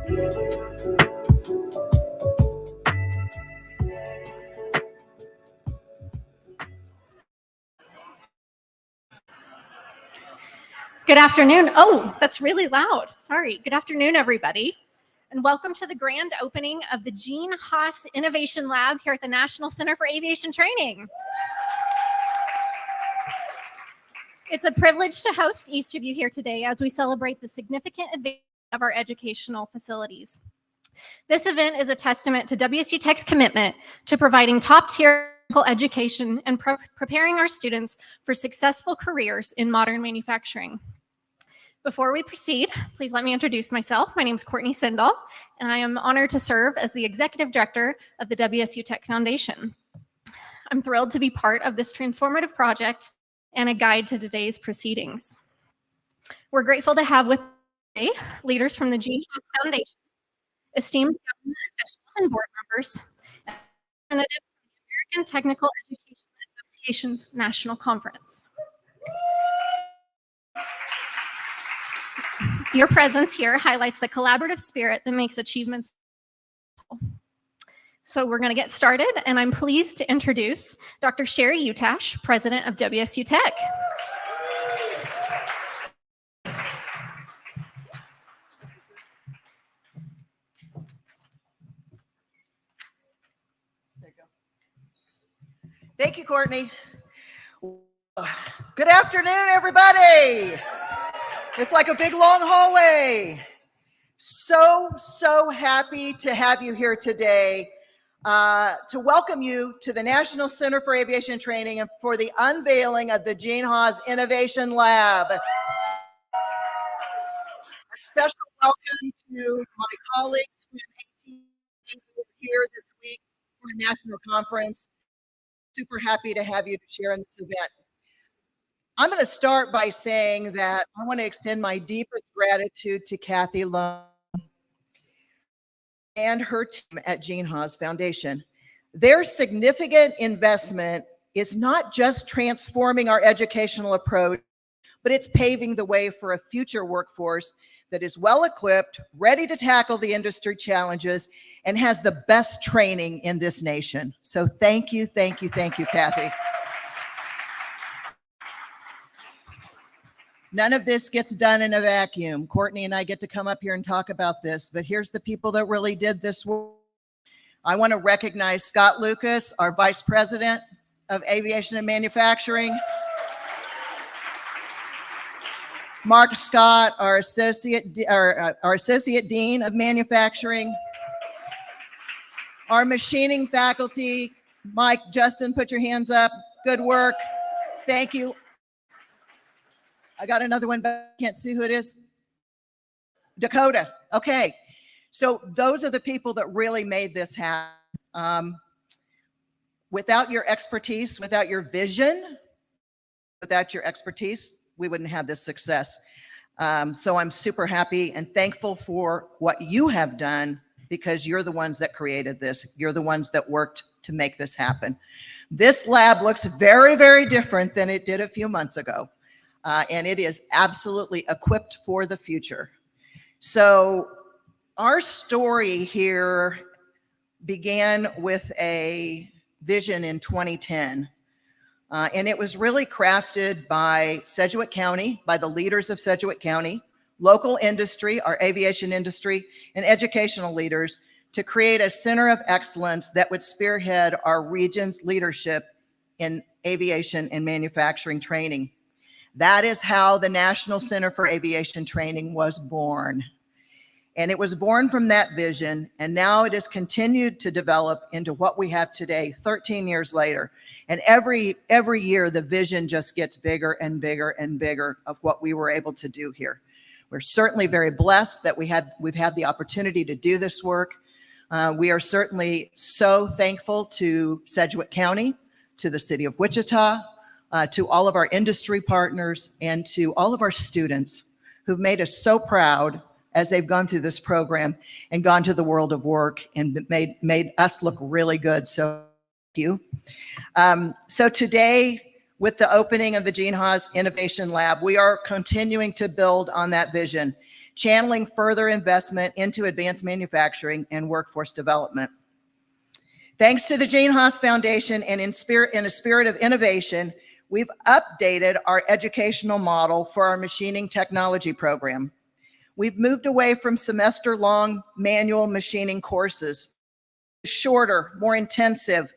Good afternoon. Oh, that's really loud. Sorry. Good afternoon, everybody. And welcome to the grand opening of the Gene Haas Innovation Lab here at the National Center for Aviation Training. It's a privilege to host each of you here today as we celebrate the significant advancement of our educational facilities. This event is a testament to WSU Tech's commitment to providing top-tier education and preparing our students for successful careers in modern manufacturing. Before we proceed, please let me introduce myself. My name is Courtney Sindall, and I am honored to serve as the Executive Director of the WSU Tech Foundation. I'm thrilled to be part of this transformative project and a guide to today's proceedings. We're grateful to have with us today leaders from the Gene Haas Foundation, esteemed government officials and board members, and representatives from the American Technical Education Association's National Conference. Your presence here highlights the collaborative spirit that makes achievements possible. So we're going to get started, and I'm pleased to introduce Dr. Sherry Utash, President of WSU Tech. Thank you, Courtney. Good afternoon, everybody. It's like a big long hallway. So happy to have you here today to welcome you to the National Center for Aviation Training and for the unveiling of the Gene Haas Innovation Lab. A special welcome to my colleagues who have 18 here this week for a national conference. Super happy to have you to share in this event. I'm going to start by saying that I want to extend my deepest gratitude to Kathy Lone and her team at Gene Haas Foundation. Their significant investment is not just transforming our educational approach, but it's paving the way for a future workforce that is well equipped, ready to tackle the industry challenges, and has the best training in this nation. So thank you, Kathy. None of this gets done in a vacuum. Courtney and I get to come up here and talk about this, but here's the people that really did this work. I want to recognize Scott Lucas, our Vice President of Aviation and Manufacturing. Mark Scott, our Associate Dean of Manufacturing. Our machining faculty, Mike, Justin, put your hands up. Good work. Thank you. I got another one, but I can't see who it is. Dakota. Okay. So those are the people that really made this happen. Without your expertise, without your vision, without your expertise, we wouldn't have this success. So I'm super happy and thankful for what you have done because you're the ones that created this. You're the ones that worked to make this happen. This lab looks very different than it did a few months ago. And it is absolutely equipped for the future. So our story here began with a vision in 2010. And it was really crafted by Sedgwick County, by the leaders of Sedgwick County, local industry, our aviation industry, and educational leaders to create a center of excellence that would spearhead our region's leadership in aviation and manufacturing training. That is how the National Center for Aviation Training was born. And it was born from that vision, and now it has continued to develop into what we have today, 13 years later. And every year, the vision just gets bigger and bigger and bigger of what we were able to do here. We're certainly very blessed that we've had the opportunity to do this work. We are certainly so thankful to Sedgwick County, to the city of Wichita, to all of our industry partners, and to all of our students who've made us so proud as they've gone through this program and gone to the world of work and made us look really good. So thank you. So today, with the opening of the Gene Haas Innovation Lab, we are continuing to build on that vision channeling further investment into advanced manufacturing and workforce development. Thanks to the Gene Haas Foundation and in a spirit of innovation, we've updated our educational model for our machining technology program. We've moved away from semester-long manual machining courses, shorter, more intensive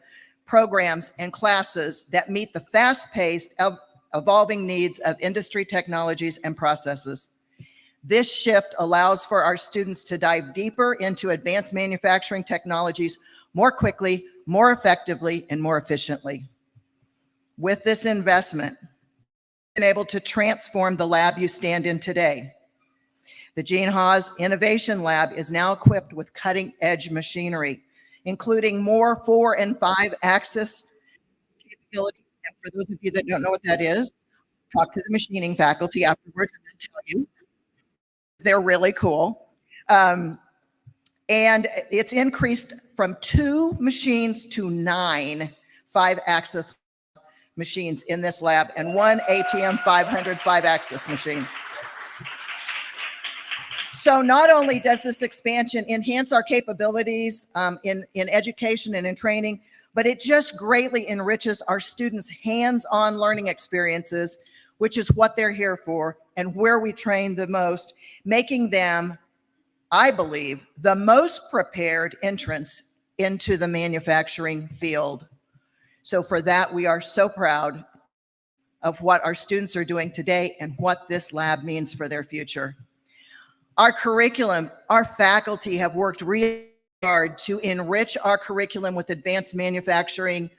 programs and classes that meet the fast-paced, evolving needs of industry technologies and processes. This shift allows for our students to dive deeper into advanced manufacturing technologies more quickly, more effectively, and more efficiently. With this investment, we've been able to transform the lab you stand in today. The Gene Haas Innovation Lab is now equipped with cutting-edge machinery, including more 4- and 5-axis capabilities. And for those of you that don't know what that is, talk to the machining faculty afterwards and they'll tell you. They're really cool. And it's increased from 2 machines to 9 5-axis machines in this lab and 1 ATM 500 5-axis machine. So not only does this expansion enhance our capabilities in education and in training, but it just greatly enriches our students' hands-on learning experiences, which is what they're here for and where we train the most, making them, I believe, the most prepared entrants into the manufacturing field. So for that, we are so proud of what our students are doing today and what this lab means for their future. Our curriculum, our faculty have worked really hard to enrich our curriculum with advanced manufacturing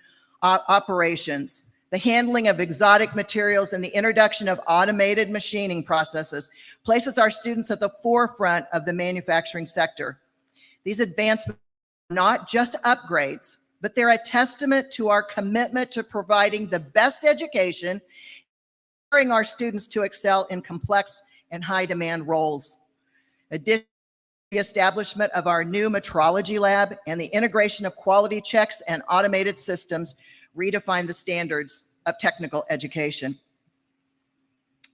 operations, the handling of exotic materials, and the introduction of automated machining processes places our students at the forefront of the manufacturing sector. These advancements are not just upgrades, but they're a testament to our commitment to providing the best education, preparing our students to excel in complex and high-demand roles. Additionally, the establishment of our new metrology lab and the integration of quality checks and automated systems redefine the standards of technical education.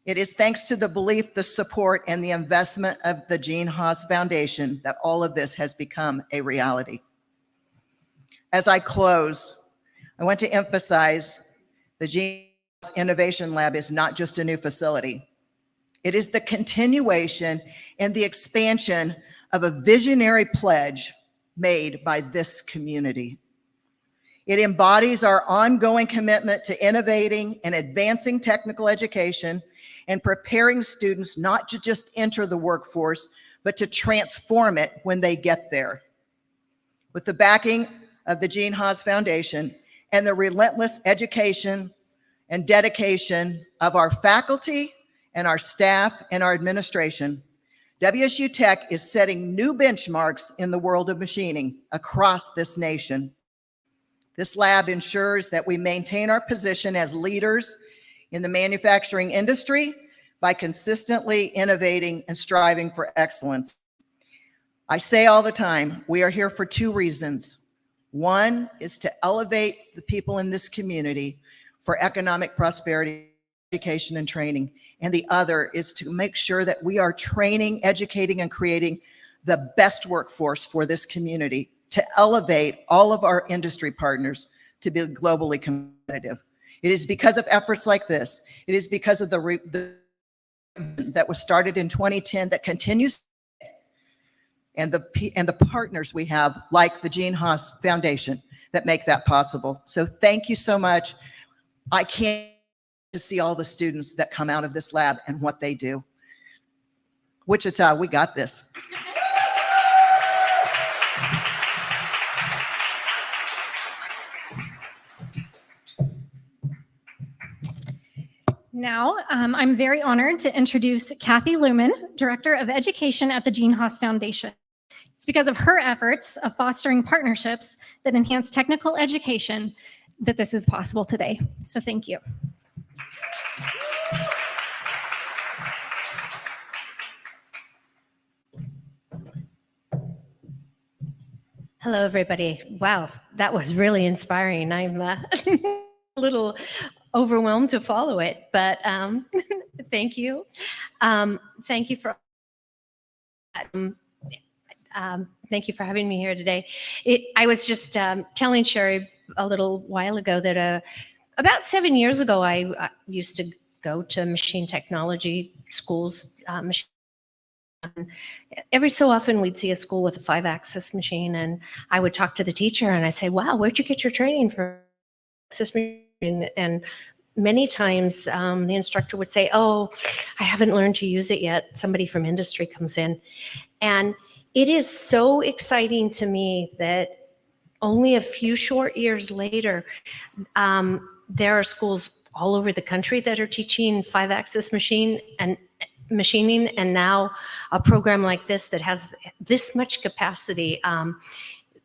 It is thanks to the belief, the support, and the investment of the Gene Haas Foundation that all of this has become a reality. As I close, I want to emphasize the Gene Haas Innovation Lab is not just a new facility. It is the continuation and the expansion of a visionary pledge made by this community. It embodies our ongoing commitment to innovating and advancing technical education and preparing students not to just enter the workforce, but to transform it when they get there. With the backing of the Gene Haas Foundation and the relentless education and dedication of our faculty and our staff and our administration, WSU Tech is setting new benchmarks in the world of machining across this nation. This lab ensures that we maintain our position as leaders in the manufacturing industry by consistently innovating and striving for excellence. I say all the time, we are here for 2 reasons. One is to elevate the people in this community for economic prosperity, education, and training. And the other is to make sure that we are training, educating, and creating the best workforce for this community to elevate all of our industry partners to be globally competitive. It is because of efforts like this. It is because of the that was started in 2010 that continues, and the partners we have, like the Gene Haas Foundation, that make that possible. So thank you so much. I can't wait to see all the students that come out of this lab and what they do. Wichita, we got this. Now, I'm very honored to introduce Kathy Lumen, Director of Education at the Gene Haas Foundation. It's because of her efforts of fostering partnerships that enhance technical education that this is possible today. So thank you. Hello, everybody. Wow, that was really inspiring. I'm a little overwhelmed to follow it, but thank you. Thank you for Thank you for having me here today. I was just telling Sherry a little while ago that about 7 years ago, I used to go to machine technology schools. Every so often, we'd see a school with a 5-axis machine, and I would talk to the teacher, and I'd say, "Wow, where'd you get your training for axis machine?" And many times, the instructor would say, "Oh, I haven't learned to use it yet." Somebody from industry comes in, and it is so exciting to me that only a few short years later, there are schools all over the country that are teaching 5-axis machining, and now a program like this that has this much capacity.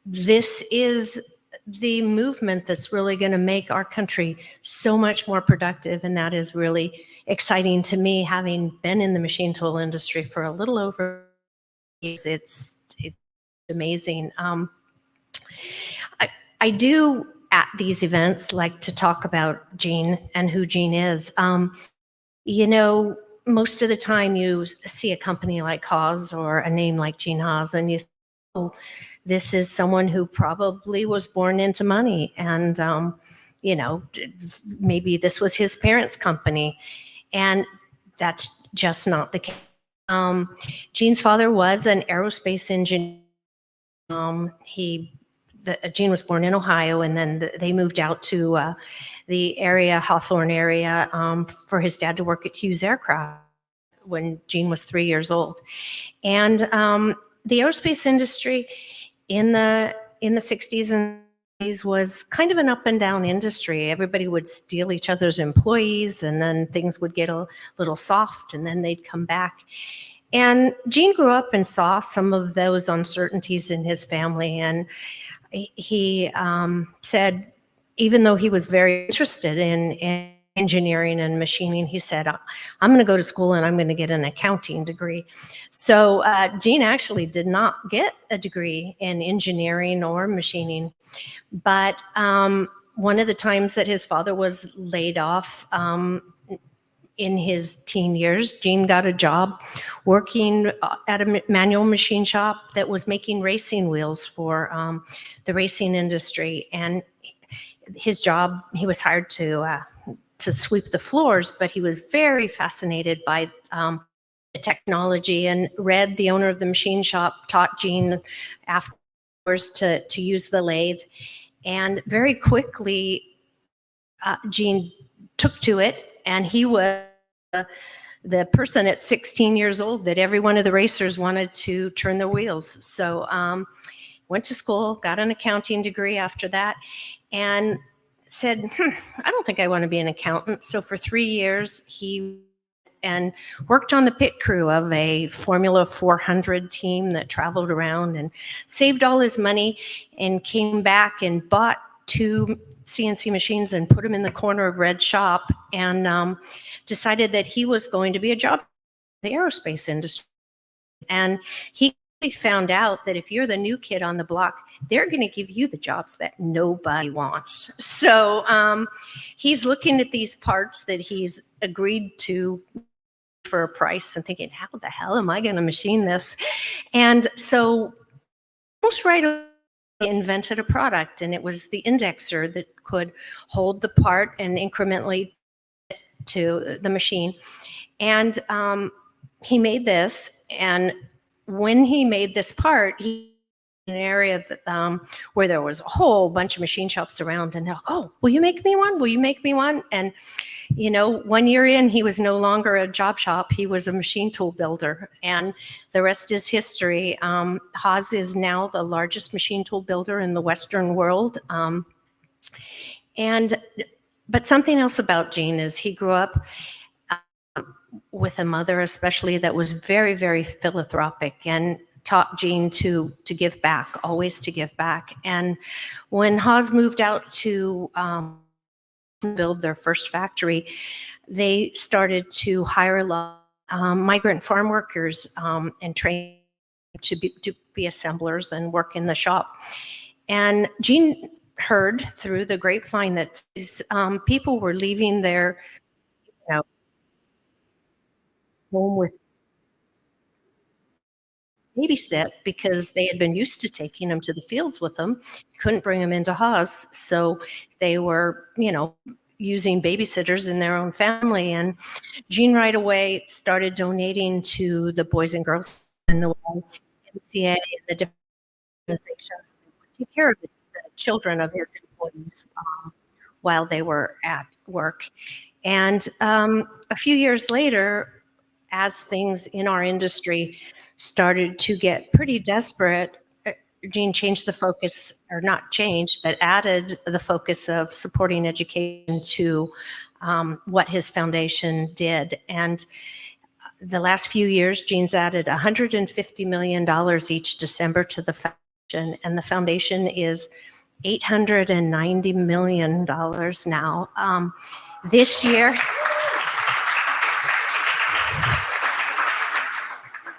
This is the movement that's really going to make our country so much more productive, and that is really exciting to me, having been in the machine tool industry for a little over years. It's amazing. I do at these events like to talk about Gene and who Gene is. You know, most of the time you see a company like Haas or a name like Gene Haas, and you think, oh, this is someone who probably was born into money, and you know, maybe this was his parents' company, and that's just not the case. Gene's father was an aerospace engineer. Gene was born in Ohio, and then they moved out to the area, Hawthorne area, for his dad to work at Hughes Aircraft when Gene was 3 years old. And the aerospace industry in the 60s and 70s was kind of an up and down industry. Everybody would steal each other's employees, and then things would get a little soft, and then they'd come back. And Gene grew up and saw some of those uncertainties in his family, and he said, even though he was very interested in engineering and machining, he said, I'm going to go to school and I'm going to get an accounting degree. So Gene actually did not get a degree in engineering or machining, but one of the times that his father was laid off in his teen years, Gene got a job working at a manual machine shop that was making racing wheels for the racing industry. And his job, he was hired to sweep the floors, but he was very fascinated by the technology, and Red, the owner of the machine shop, taught Gene afterwards to use the lathe. And very quickly, Gene took to it, and he was the person at 16 years old that every one of the racers wanted to turn their wheels. So went to school, got an accounting degree after that, and said, I don't think I want to be an accountant. So for 3 years, he worked on the pit crew of a Formula 400 team that traveled around, and saved all his money and came back and bought 2 CNC machines and put them in the corner of Red's shop, and decided that he was going to be a job in the aerospace industry. And he found out that if you're the new kid on the block, they're going to give you the jobs that nobody wants. So he's looking at these parts that he's agreed to for a price and thinking, how the hell am I going to machine this? And so almost right away, he invented a product, and it was the indexer that could hold the part and incrementally to the machine. And he made this, and when he made this part, he in an area that, where there was a whole bunch of machine shops around, and they're like, oh, will you make me one? Will you make me one? And, you know, 1 year in, he was no longer a job shop. He was a machine tool builder, and the rest is history. Haas is now the largest machine tool builder in the Western world. But something else about Gene is he grew up with a mother, especially, that was very, very philanthropic, and taught Gene to give back, always to give back. And when Haas moved out to build their first factory, they started to hire a lot of migrant farm workers and train to be assemblers and work in the shop. And Gene heard through the grapevine that these people were leaving their home with babysit because they had been used to taking him to the fields with them, couldn't bring him into Haas. So they were, using babysitters in their own family. And Gene right away started donating to the Boys and Girls and the MCA and the different organizations that would take care of the children of his employees while they were at work. And a few years later, as things in our industry started to get pretty desperate, Gene changed the focus, or not changed, but added the focus of supporting education to what his foundation did. And the last few years, Gene's added $150 million each December to the foundation, and the foundation is $890 million now.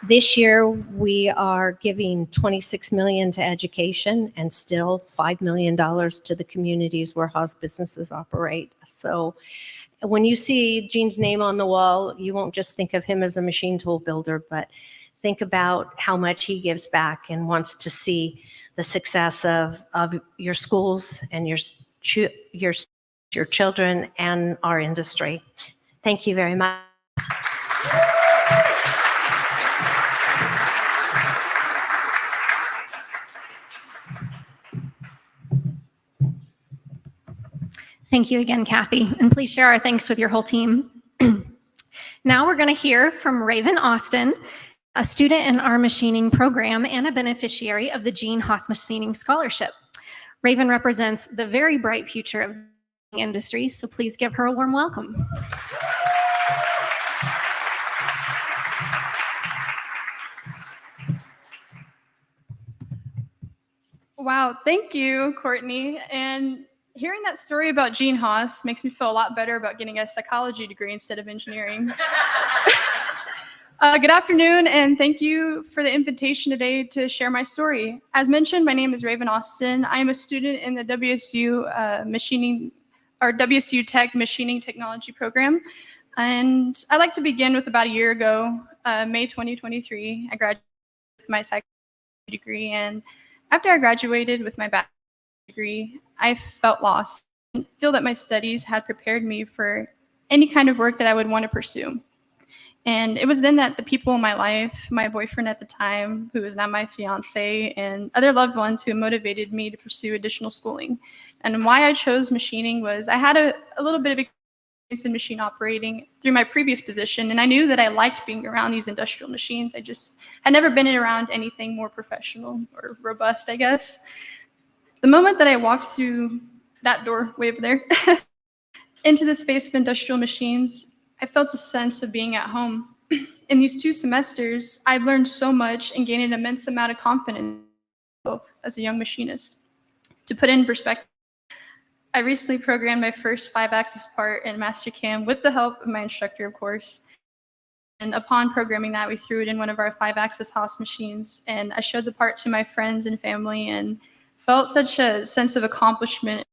This year, we are giving $26 million to education and still $5 million to the communities where Haas businesses operate. So when you see Gene's name on the wall, you won't just think of him as a machine tool builder, but think about how much he gives back and wants to see the success of your schools and your children and our industry. Thank you very much. Thank you again, Kathy, and please share our thanks with your whole team. Now we're going to hear from Raven Austin, a student in our machining program and a beneficiary of the Gene Haas Machining Scholarship. Raven represents the very bright future of the industry, so please give her a warm welcome. Wow, thank you, Courtney. And hearing that story about Gene Haas makes me feel a lot better about getting a psychology degree instead of engineering. Good afternoon, and thank you for the invitation today to share my story. As mentioned, my name is Raven Austin. I am a student in the WSU Tech Machining Technology Program. And I'd like to begin with about a year ago, May 2023. I graduated with my psychology degree, and after I graduated with my bachelor's degree, I felt lost. I didn't feel that my studies had prepared me for any kind of work that I would want to pursue. And it was then that the people in my life, my boyfriend at the time, who is now my fiance, and other loved ones who motivated me to pursue additional schooling. And why I chose machining was I had a little bit of experience in machine operating through my previous position, and I knew that I liked being around these industrial machines. I just had never been around anything more professional or robust, I guess. The moment that I walked through that door way over there into the space of industrial machines, I felt a sense of being at home. In these 2 semesters, I've learned so much and gained an immense amount of confidence as a young machinist. To put it in perspective, I recently programmed my first 5-axis part in Mastercam with the help of my instructor, of course. And upon programming that, we threw it in one of our 5-axis Haas machines, and I showed the part to my friends and family and felt such a sense of accomplishment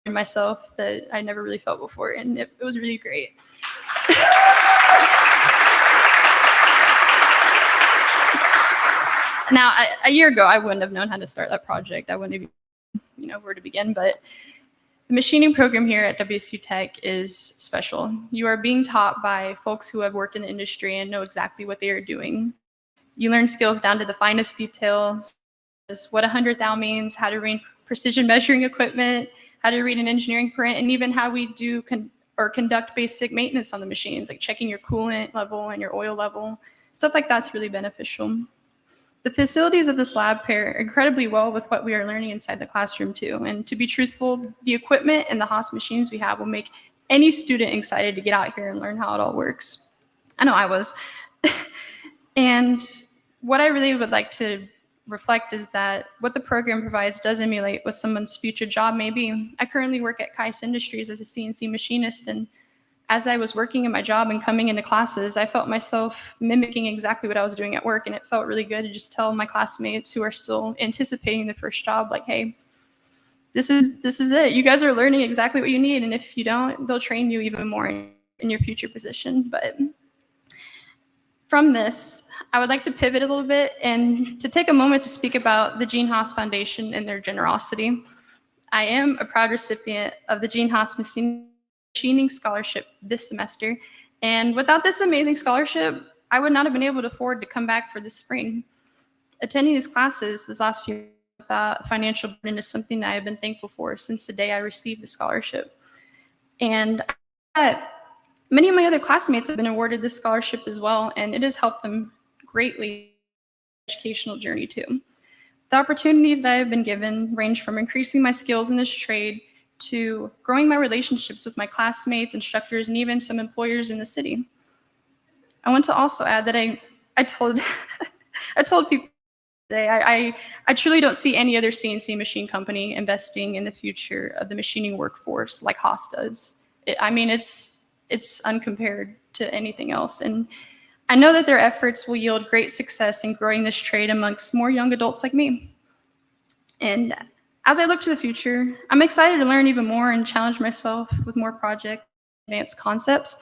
in myself that I never really felt before, and it was really great. Now, a year ago, I wouldn't have known how to start that project. I wouldn't have where to begin, but the machining program here at WSU Tech is special. You are being taught by folks who have worked in the industry and know exactly what they are doing. You learn skills down to the finest details, what 100 thou means, how to read precision measuring equipment, how to read an engineering print, and even how we do conduct basic maintenance on the machines, like checking your coolant level and your oil level. Stuff like that's really beneficial. The facilities of this lab pair incredibly well with what we are learning inside the classroom too. And to be truthful, the equipment and the Haas machines we have will make any student excited to get out here and learn how it all works. I know I was. And what I really would like to reflect is that what the program provides does emulate what someone's future job may be. I currently work at Kais Industries as a CNC machinist, and as I was working in my job and coming into classes, I felt myself mimicking exactly what I was doing at work, and it felt really good to just tell my classmates who are still anticipating the first job, like, hey, this is it. You guys are learning exactly what you need, and if you don't, they'll train you even more in your future position. But From this, I would like to pivot a little bit and to take a moment to speak about the Gene Haas Foundation and their generosity. I am a proud recipient of the Gene Haas Machining Scholarship this semester, and without this amazing scholarship, I would not have been able to afford to come back for this spring. Attending these classes this last few years without financial burden is something that I have been thankful for since the day I received the scholarship. And many of my other classmates have been awarded this scholarship as well, and it has helped them greatly in their educational journey too. The opportunities that I have been given range from increasing my skills in this trade to growing my relationships with my classmates, instructors, and even some employers in the city. I want to also add that I told I told people today I truly don't see any other CNC machine company investing in the future of the machining workforce like Haas does. It's uncompared to anything else, and I know that their efforts will yield great success in growing this trade amongst more young adults like me. And as I look to the future, I'm excited to learn even more and challenge myself with more projects, advanced concepts.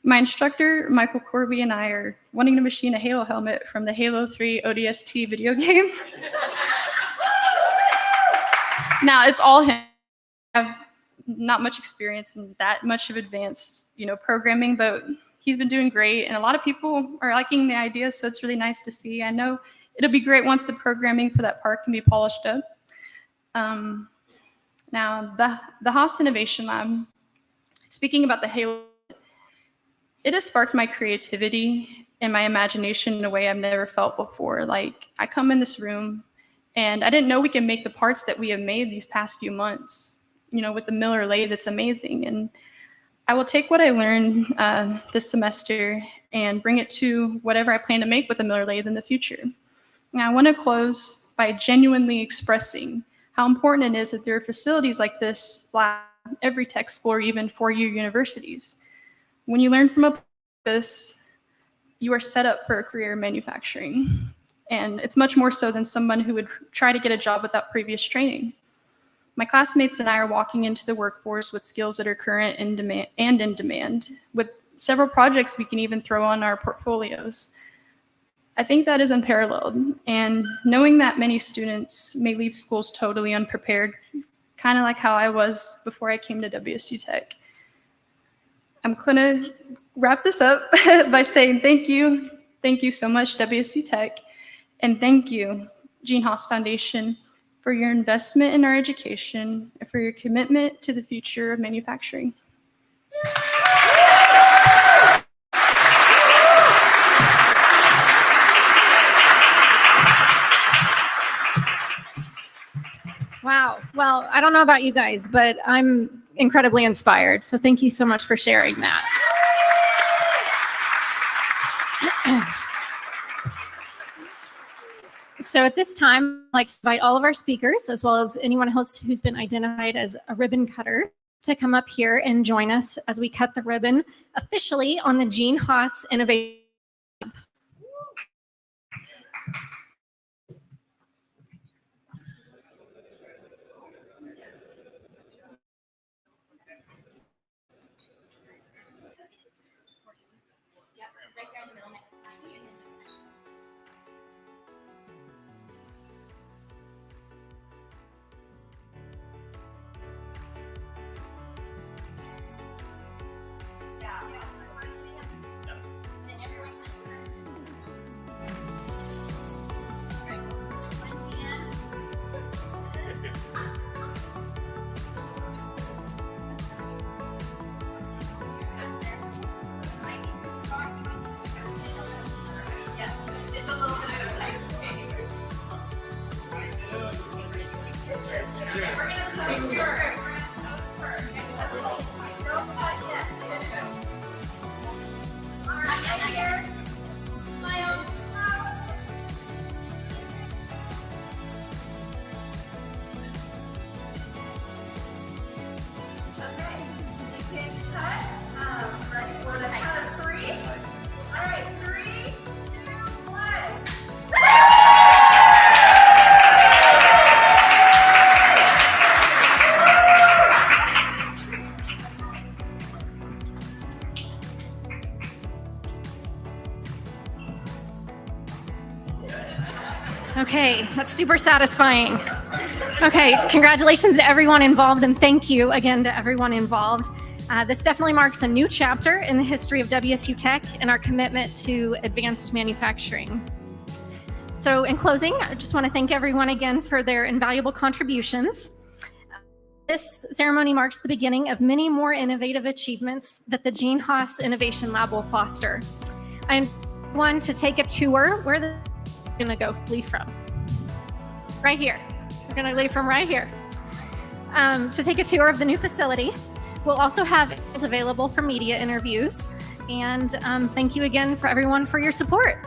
My instructor, Michael Corby, and I are wanting to machine a Halo helmet from the Halo 3 ODST video game. Now, it's all him. I have not much experience in that much of advanced, programming, but he's been doing great, and a lot of people are liking the idea, so it's really nice to see. I know it'll be great once the programming for that part can be polished up. Now, the Haas Innovation Lab, speaking about the Halo, it has sparked my creativity and my imagination in a way I've never felt before. Like, I come in this room, and I didn't know we can make the parts that we have made these past few months, with the Miller lathe. It's amazing. And I will take what I learned this semester and bring it to whatever I plan to make with the Miller lathe in the future. Now, I want to close by genuinely expressing how important it is that there are facilities like this lab at every tech school or even four-year universities. When you learn from a place like this, you are set up for a career in manufacturing. And it's much more so than someone who would try to get a job without previous training. My classmates and I are walking into the workforce with skills that are current and in demand, with several projects we can even throw on our portfolios. I think that is unparalleled, and knowing that many students may leave schools totally unprepared, kind of like how I was before I came to WSU Tech. I'm gonna wrap this up by saying thank you so much, WSU Tech, and thank you, Gene Haas Foundation, for your investment in our education and for your commitment to the future of manufacturing. Wow. Well, I don't know about you guys, but I'm incredibly inspired. So thank you so much for sharing that. So at this time, I'd like to invite all of our speakers, as well as anyone else who's been identified as a ribbon cutter, to come up here and join us as we cut the ribbon officially on the Gene Haas Innovation Lab. That's super satisfying. Okay, congratulations to everyone involved, and thank you again to everyone involved. This definitely marks a new chapter in the history of WSU Tech and our commitment to advanced manufacturing. So in closing, I just want to thank everyone again for their invaluable contributions. This ceremony marks the beginning of many more innovative achievements that the Gene Haas Innovation Lab will foster. I want to take a tour where they're going to leave from. Right here. We're going to leave from right here. To take a tour of the new facility. We'll also have it available for media interviews. And thank you again for everyone for your support.